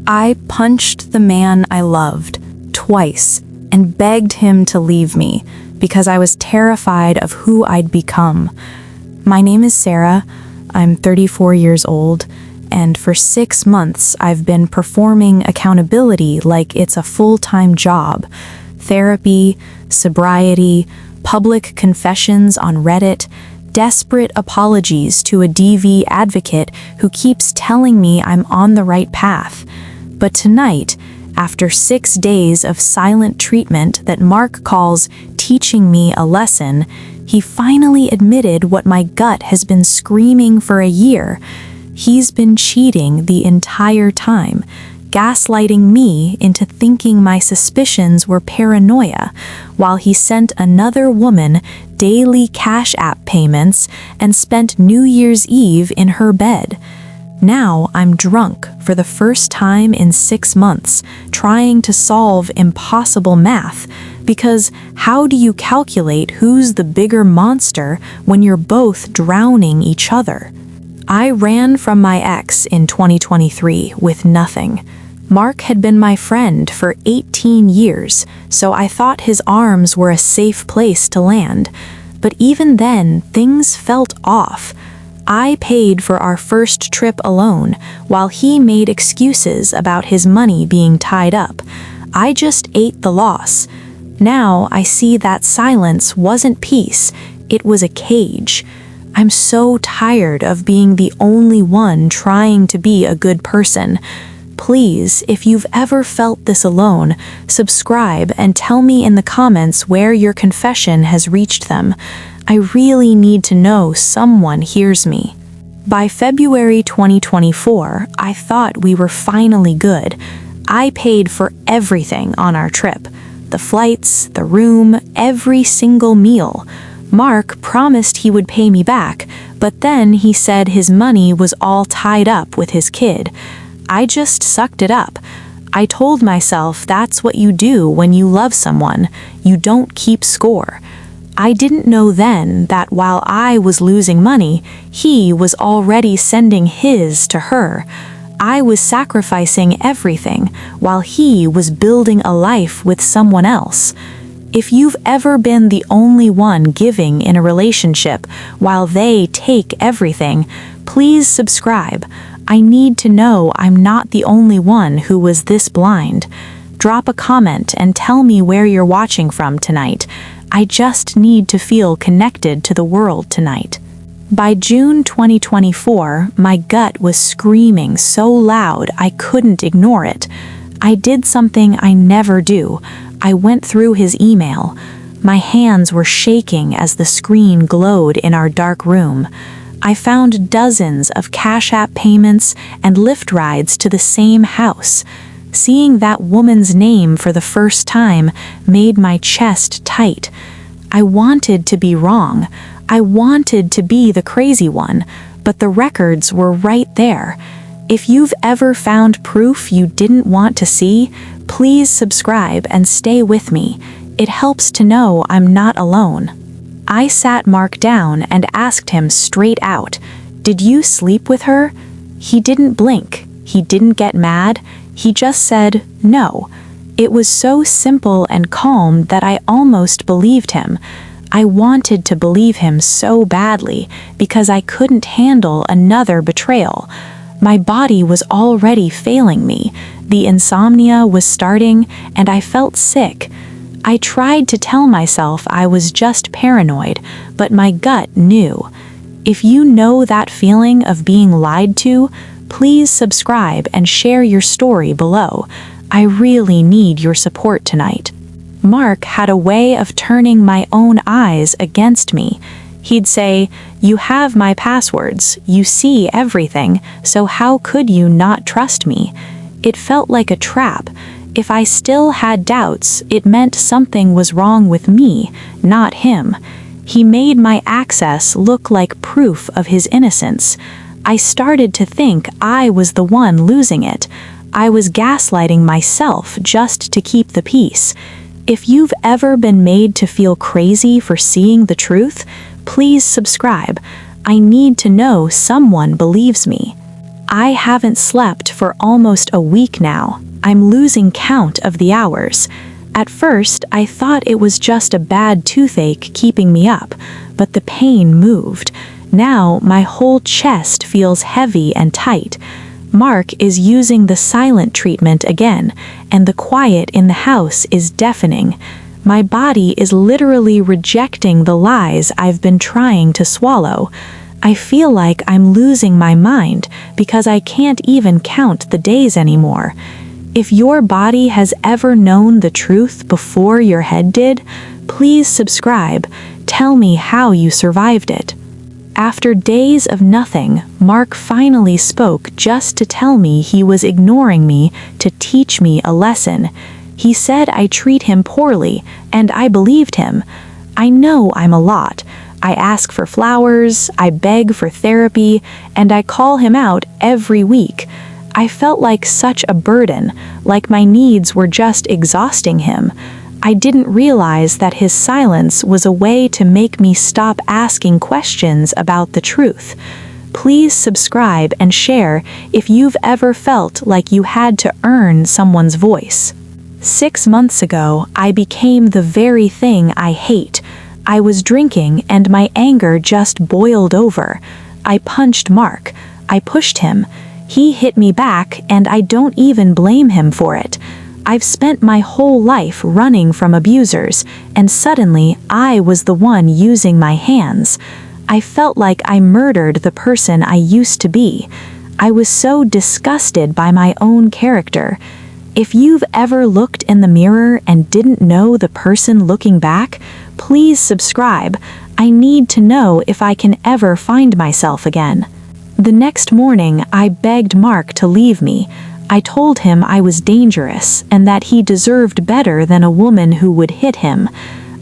I punched the man I loved twice and begged him to leave me because I was terrified of who I'd become. My name is Sarah. I'm 34 years old, and for 6 months I've been performing accountability like it's a full-time job. Therapy, sobriety, public confessions on Reddit, desperate apologies to a DV advocate who keeps telling me I'm on the right path. But tonight, after 6 days of silent treatment that Mark calls teaching me a lesson, he finally admitted what my gut has been screaming for a year. He's been cheating the entire time, gaslighting me into thinking my suspicions were paranoia, while he sent another woman daily Cash App payments and spent New Year's Eve in her bed. Now I'm drunk for the first time in 6 months, trying to solve impossible math, because how do you calculate who's the bigger monster when you're both drowning each other? I ran from my ex in 2023 with nothing. Mark had been my friend for 18 years, so I thought his arms were a safe place to land. But even then, things felt off. I paid for our first trip alone, while he made excuses about his money being tied up. I just ate the loss. Now I see that silence wasn't peace, it was a cage. I'm so tired of being the only one trying to be a good person. Please, if you've ever felt this alone, subscribe and tell me in the comments where your confession has reached them. I really need to know someone hears me. By February 2024, I thought we were finally good. I paid for everything on our trip. The flights, the room, every single meal. Mark promised he would pay me back, but then he said his money was all tied up with his kid. I just sucked it up. I told myself that's what you do when you love someone. You don't keep score. I didn't know then that while I was losing money, he was already sending his to her. I was sacrificing everything while he was building a life with someone else. If you've ever been the only one giving in a relationship while they take everything, please subscribe. I need to know I'm not the only one who was this blind. Drop a comment and tell me where you're watching from tonight. I just need to feel connected to the world tonight. By June 2024, my gut was screaming so loud I couldn't ignore it. I did something I never do. I went through his email. My hands were shaking as the screen glowed in our dark room. I found dozens of Cash App payments and Lyft rides to the same house. Seeing that woman's name for the first time made my chest tight. I wanted to be wrong. I wanted to be the crazy one, but the records were right there. If you've ever found proof you didn't want to see, please subscribe and stay with me. It helps to know I'm not alone. I sat Mark down and asked him straight out, "Did you sleep with her?" He didn't blink. He didn't get mad. He just said, "No." It was so simple and calm that I almost believed him. I wanted to believe him so badly because I couldn't handle another betrayal. My body was already failing me. The insomnia was starting, and I felt sick. I tried to tell myself I was just paranoid, but my gut knew. If you know that feeling of being lied to, please subscribe and share your story below. I really need your support tonight. Mark had a way of turning my own eyes against me. He'd say, "You have my passwords, you see everything, so how could you not trust me?" It felt like a trap. If I still had doubts, it meant something was wrong with me, not him. He made my access look like proof of his innocence. I started to think I was the one losing it. I was gaslighting myself just to keep the peace. If you've ever been made to feel crazy for seeing the truth, please subscribe. I need to know someone believes me. I haven't slept for almost a week now. I'm losing count of the hours. At first, I thought it was just a bad toothache keeping me up, but the pain moved. Now, my whole chest feels heavy and tight. Mark is using the silent treatment again, and the quiet in the house is deafening. My body is literally rejecting the lies I've been trying to swallow. I feel like I'm losing my mind because I can't even count the days anymore. If your body has ever known the truth before your head did, please subscribe. Tell me how you survived it. After days of nothing, Mark finally spoke just to tell me he was ignoring me to teach me a lesson. He said I treat him poorly, and I believed him. I know I'm a lot. I ask for flowers, I beg for therapy, and I call him out every week. I felt like such a burden, like my needs were just exhausting him. I didn't realize that his silence was a way to make me stop asking questions about the truth. Please subscribe and share if you've ever felt like you had to earn someone's voice. 6 months ago, I became the very thing I hate. I was drinking and my anger just boiled over. I punched Mark. I pushed him. He hit me back, and I don't even blame him for it. I've spent my whole life running from abusers, and suddenly I was the one using my hands. I felt like I murdered the person I used to be. I was so disgusted by my own character. If you've ever looked in the mirror and didn't know the person looking back, please subscribe. I need to know if I can ever find myself again. The next morning, I begged Mark to leave me. I told him I was dangerous and that he deserved better than a woman who would hit him.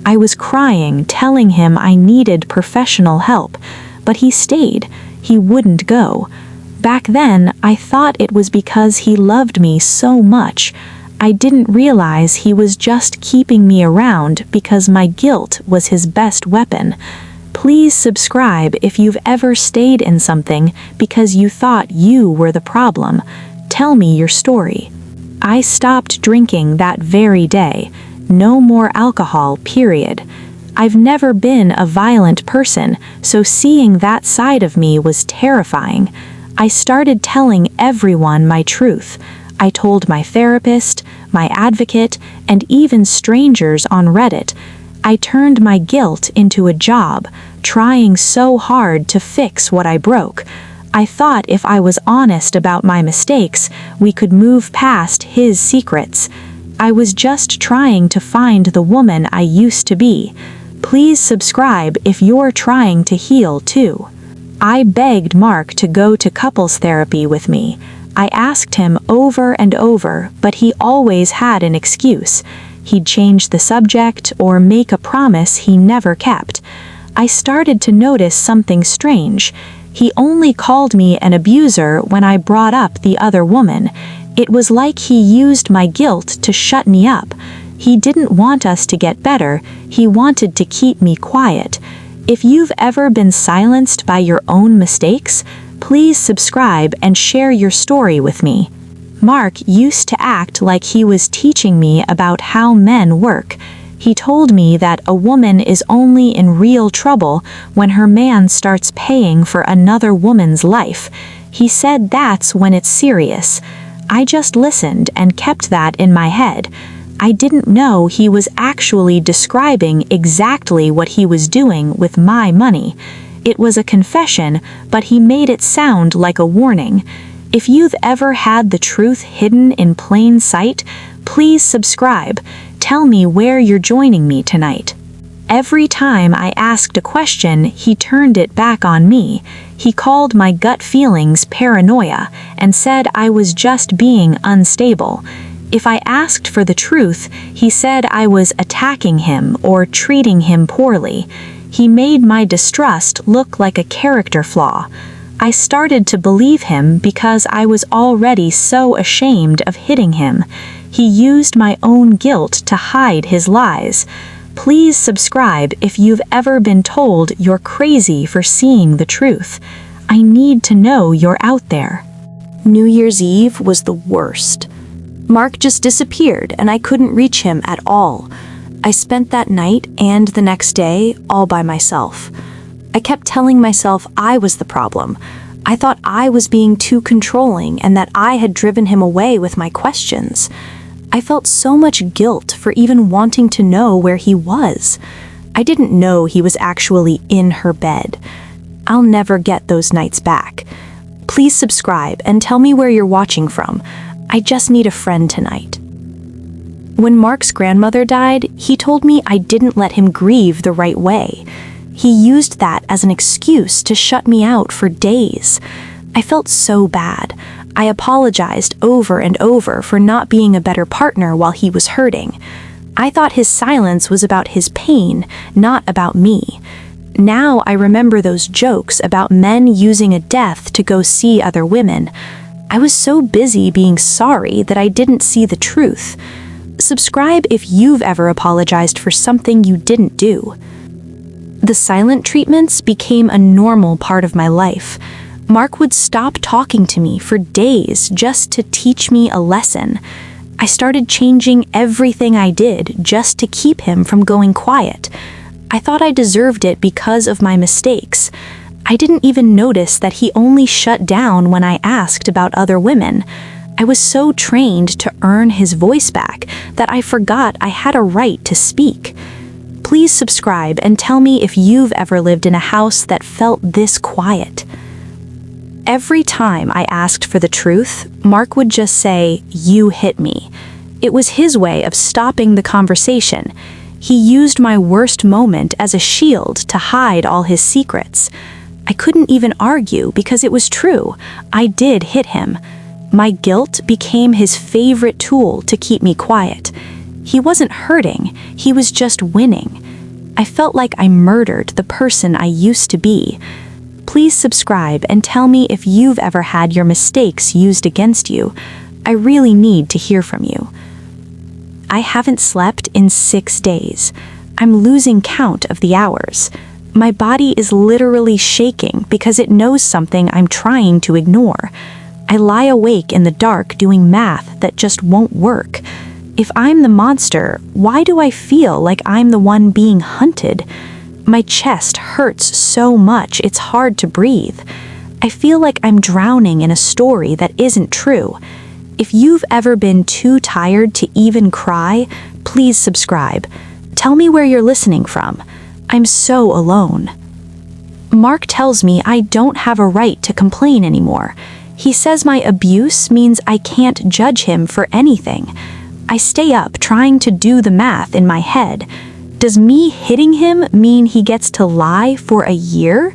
I was crying, telling him I needed professional help, but he stayed. He wouldn't go. Back then, I thought it was because he loved me so much. I didn't realize he was just keeping me around because my guilt was his best weapon. Please subscribe if you've ever stayed in something because you thought you were the problem. Tell me your story. I stopped drinking that very day. No more alcohol, period. I've never been a violent person, so seeing that side of me was terrifying. I started telling everyone my truth. I told my therapist, my advocate, and even strangers on Reddit. I turned my guilt into a job, trying so hard to fix what I broke. I thought if I was honest about my mistakes, we could move past his secrets. I was just trying to find the woman I used to be. Please subscribe if you're trying to heal too. I begged Mark to go to couples therapy with me. I asked him over and over, but he always had an excuse. He'd change the subject or make a promise he never kept. I started to notice something strange. He only called me an abuser when I brought up the other woman. It was like he used my guilt to shut me up. He didn't want us to get better, he wanted to keep me quiet. If you've ever been silenced by your own mistakes, please subscribe and share your story with me. Mark used to act like he was teaching me about how men work. He told me that a woman is only in real trouble when her man starts paying for another woman's life. He said that's when it's serious. I just listened and kept that in my head. I didn't know he was actually describing exactly what he was doing with my money. It was a confession, but he made it sound like a warning. If you've ever had the truth hidden in plain sight, please subscribe. Tell me where you're joining me tonight. Every time I asked a question, he turned it back on me. He called my gut feelings paranoia and said I was just being unstable. If I asked for the truth, he said I was attacking him or treating him poorly. He made my distrust look like a character flaw. I started to believe him because I was already so ashamed of hitting him. He used my own guilt to hide his lies. Please subscribe if you've ever been told you're crazy for seeing the truth. I need to know you're out there. New Year's Eve was the worst. Mark just disappeared and I couldn't reach him at all. I spent that night and the next day all by myself. I kept telling myself I was the problem. I thought I was being too controlling and that I had driven him away with my questions. I felt so much guilt for even wanting to know where he was. I didn't know he was actually in her bed. I'll never get those nights back. Please subscribe and tell me where you're watching from. I just need a friend tonight. When Mark's grandmother died, he told me I didn't let him grieve the right way. He used that as an excuse to shut me out for days. I felt so bad. I apologized over and over for not being a better partner while he was hurting. I thought his silence was about his pain, not about me. Now I remember those jokes about men using a death to go see other women. I was so busy being sorry that I didn't see the truth. Subscribe if you've ever apologized for something you didn't do. The silent treatments became a normal part of my life. Mark would stop talking to me for days just to teach me a lesson. I started changing everything I did just to keep him from going quiet. I thought I deserved it because of my mistakes. I didn't even notice that he only shut down when I asked about other women. I was so trained to earn his voice back that I forgot I had a right to speak. Please subscribe and tell me if you've ever lived in a house that felt this quiet. Every time I asked for the truth, Mark would just say, "You hit me." It was his way of stopping the conversation. He used my worst moment as a shield to hide all his secrets. I couldn't even argue because it was true. I did hit him. My guilt became his favorite tool to keep me quiet. He wasn't hurting, he was just winning. I felt like I murdered the person I used to be. Please subscribe and tell me if you've ever had your mistakes used against you. I really need to hear from you. I haven't slept in 6 days. I'm losing count of the hours. My body is literally shaking because it knows something I'm trying to ignore. I lie awake in the dark doing math that just won't work. If I'm the monster, why do I feel like I'm the one being hunted? My chest hurts so much it's hard to breathe. I feel like I'm drowning in a story that isn't true. If you've ever been too tired to even cry, please subscribe. Tell me where you're listening from. I'm so alone. Mark tells me I don't have a right to complain anymore. He says my abuse means I can't judge him for anything. I stay up trying to do the math in my head. Does me hitting him mean he gets to lie for a year?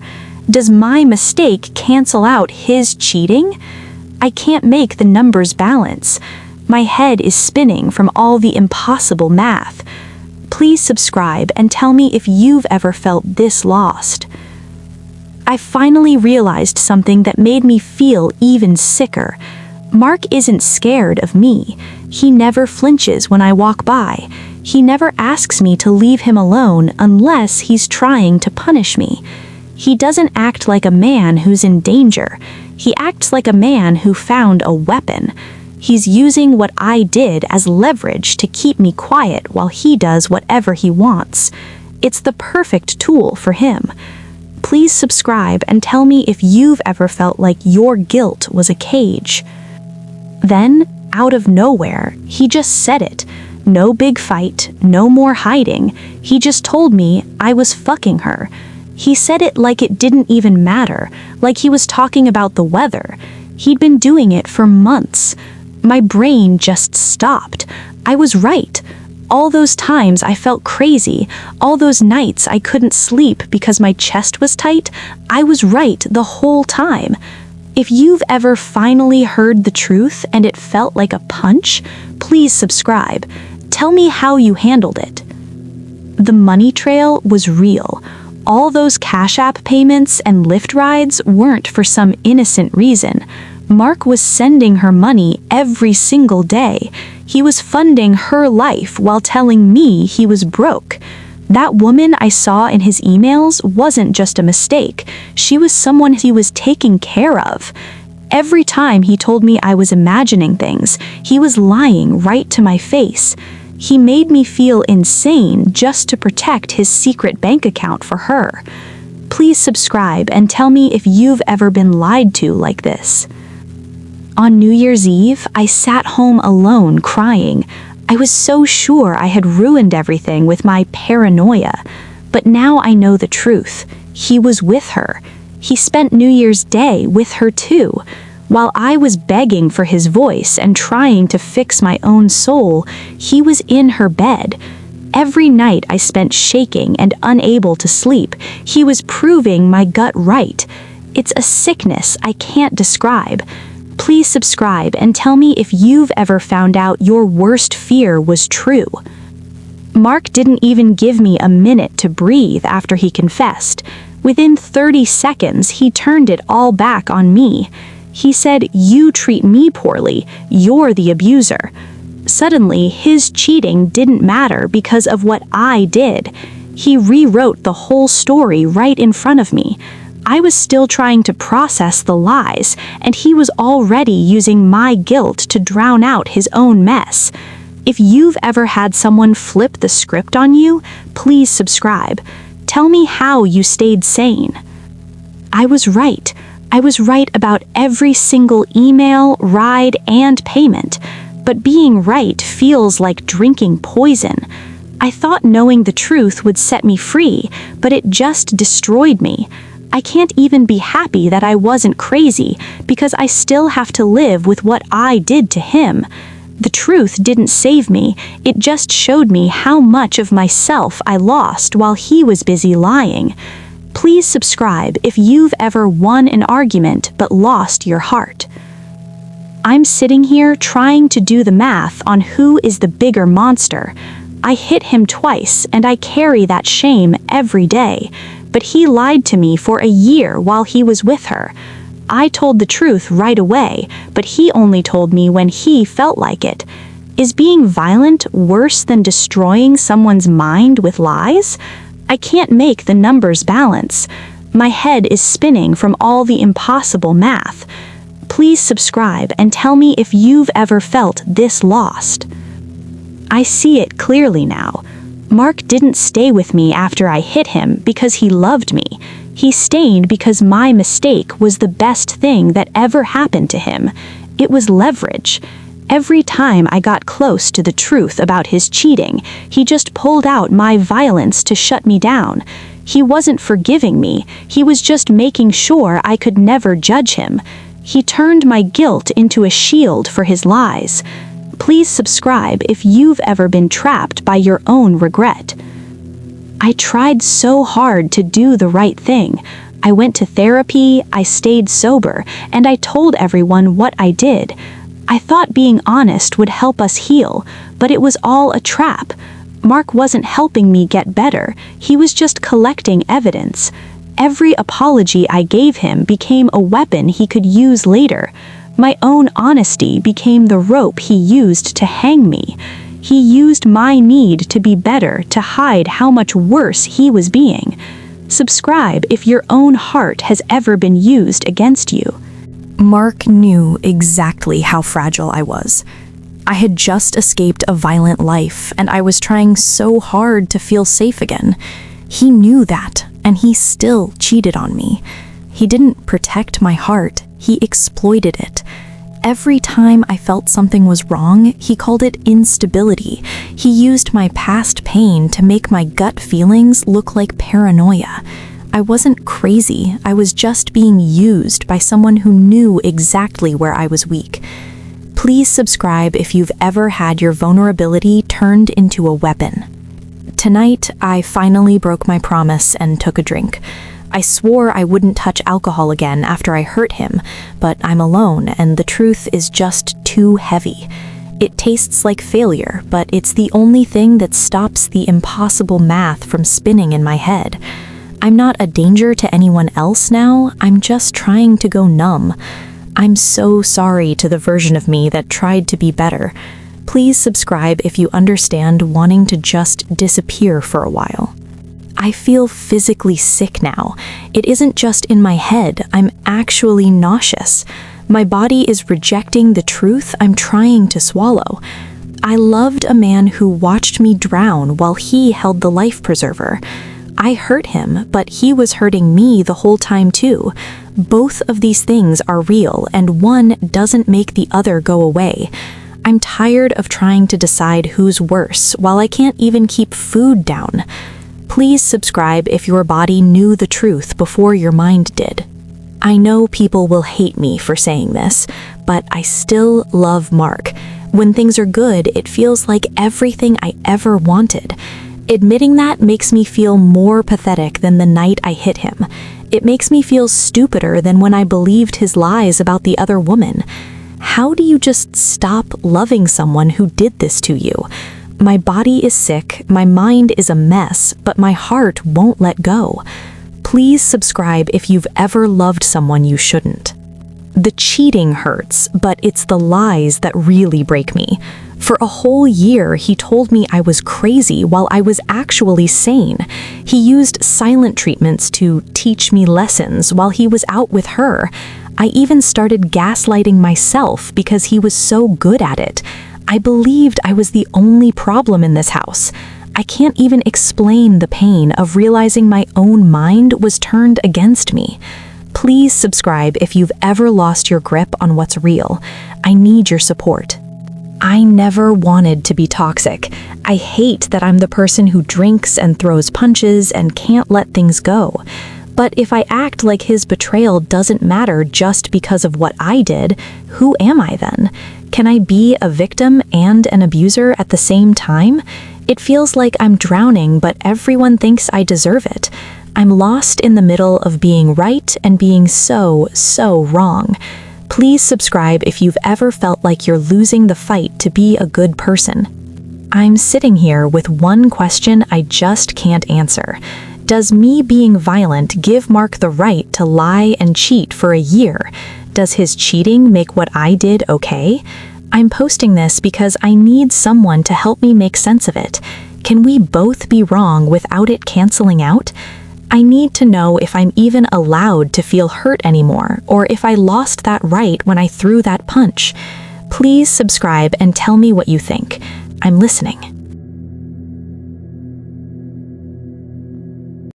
Does my mistake cancel out his cheating? I can't make the numbers balance. My head is spinning from all the impossible math. Please subscribe and tell me if you've ever felt this lost. I finally realized something that made me feel even sicker. Mark isn't scared of me. He never flinches when I walk by. He never asks me to leave him alone unless he's trying to punish me. He doesn't act like a man who's in danger. He acts like a man who found a weapon. He's using what I did as leverage to keep me quiet while he does whatever he wants. It's the perfect tool for him. Please subscribe and tell me if you've ever felt like your guilt was a cage. Then, out of nowhere, he just said it. No big fight, no more hiding. He just told me I was fucking her. He said it like it didn't even matter, like he was talking about the weather. He'd been doing it for months. My brain just stopped. I was right. All those times I felt crazy, all those nights I couldn't sleep because my chest was tight, I was right the whole time. If you've ever finally heard the truth and it felt like a punch, please subscribe. Tell me how you handled it. The money trail was real. All those Cash App payments and Lyft rides weren't for some innocent reason. Mark was sending her money every single day. He was funding her life while telling me he was broke. That woman I saw in his emails wasn't just a mistake. She was someone he was taking care of. Every time he told me I was imagining things, he was lying right to my face. He made me feel insane just to protect his secret bank account for her. Please subscribe and tell me if you've ever been lied to like this. On New Year's Eve, I sat home alone crying. I was so sure I had ruined everything with my paranoia. But now I know the truth. He was with her. He spent New Year's Day with her too. While I was begging for his voice and trying to fix my own soul, he was in her bed. Every night I spent shaking and unable to sleep. He was proving my gut right. It's a sickness I can't describe. Please subscribe and tell me if you've ever found out your worst fear was true. Mark didn't even give me a minute to breathe after he confessed. Within 30 seconds, he turned it all back on me. He said, "You treat me poorly. You're the abuser." Suddenly, his cheating didn't matter because of what I did. He rewrote the whole story right in front of me. I was still trying to process the lies, and he was already using my guilt to drown out his own mess. If you've ever had someone flip the script on you, please subscribe. Tell me how you stayed sane. I was right. I was right about every single email, ride, and payment. But being right feels like drinking poison. I thought knowing the truth would set me free, but it just destroyed me. I can't even be happy that I wasn't crazy, because I still have to live with what I did to him. The truth didn't save me, it just showed me how much of myself I lost while he was busy lying. Please subscribe if you've ever won an argument but lost your heart. I'm sitting here trying to do the math on who is the bigger monster. I hit him twice and I carry that shame every day, but he lied to me for a year while he was with her. I told the truth right away, but he only told me when he felt like it. Is being violent worse than destroying someone's mind with lies? I can't make the numbers balance. My head is spinning from all the impossible math. Please subscribe and tell me if you've ever felt this lost. I see it clearly now. Mark didn't stay with me after I hit him because he loved me. He stayed because my mistake was the best thing that ever happened to him. It was leverage. Every time I got close to the truth about his cheating, he just pulled out my violence to shut me down. He wasn't forgiving me, he was just making sure I could never judge him. He turned my guilt into a shield for his lies. Please subscribe if you've ever been trapped by your own regret. I tried so hard to do the right thing. I went to therapy, I stayed sober, and I told everyone what I did. I thought being honest would help us heal, but it was all a trap. Mark wasn't helping me get better, he was just collecting evidence. Every apology I gave him became a weapon he could use later. My own honesty became the rope he used to hang me. He used my need to be better to hide how much worse he was being. Subscribe if your own heart has ever been used against you. Mark knew exactly how fragile I was. I had just escaped a violent life, and I was trying so hard to feel safe again. He knew that, and he still cheated on me. He didn't protect my heart, he exploited it. Every time I felt something was wrong, he called it instability. He used my past pain to make my gut feelings look like paranoia. I wasn't crazy, I was just being used by someone who knew exactly where I was weak. Please subscribe if you've ever had your vulnerability turned into a weapon. Tonight, I finally broke my promise and took a drink. I swore I wouldn't touch alcohol again after I hurt him, but I'm alone and the truth is just too heavy. It tastes like failure, but it's the only thing that stops the impossible math from spinning in my head. I'm not a danger to anyone else now, I'm just trying to go numb. I'm so sorry to the version of me that tried to be better. Please subscribe if you understand wanting to just disappear for a while. I feel physically sick now. It isn't just in my head, I'm actually nauseous. My body is rejecting the truth I'm trying to swallow. I loved a man who watched me drown while he held the life preserver. I hurt him, but he was hurting me the whole time too. Both of these things are real, and one doesn't make the other go away. I'm tired of trying to decide who's worse while I can't even keep food down. Please subscribe if your body knew the truth before your mind did. I know people will hate me for saying this, but I still love Mark. When things are good, it feels like everything I ever wanted. Admitting that makes me feel more pathetic than the night I hit him. It makes me feel stupider than when I believed his lies about the other woman. How do you just stop loving someone who did this to you? My body is sick, my mind is a mess, but my heart won't let go. Please subscribe if you've ever loved someone you shouldn't. The cheating hurts, but it's the lies that really break me. For a whole year, he told me I was crazy while I was actually sane. He used silent treatments to teach me lessons while he was out with her. I even started gaslighting myself because he was so good at it. I believed I was the only problem in this house. I can't even explain the pain of realizing my own mind was turned against me. Please subscribe if you've ever lost your grip on what's real. I need your support. I never wanted to be toxic. I hate that I'm the person who drinks and throws punches and can't let things go. But if I act like his betrayal doesn't matter just because of what I did, who am I then? Can I be a victim and an abuser at the same time? It feels like I'm drowning, but everyone thinks I deserve it. I'm lost in the middle of being right and being so wrong. Please subscribe if you've ever felt like you're losing the fight to be a good person. I'm sitting here with one question I just can't answer. Does me being violent give Mark the right to lie and cheat for a year? Does his cheating make what I did okay? I'm posting this because I need someone to help me make sense of it. Can we both be wrong without it canceling out? I need to know if I'm even allowed to feel hurt anymore, or if I lost that right when I threw that punch. Please subscribe and tell me what you think. I'm listening.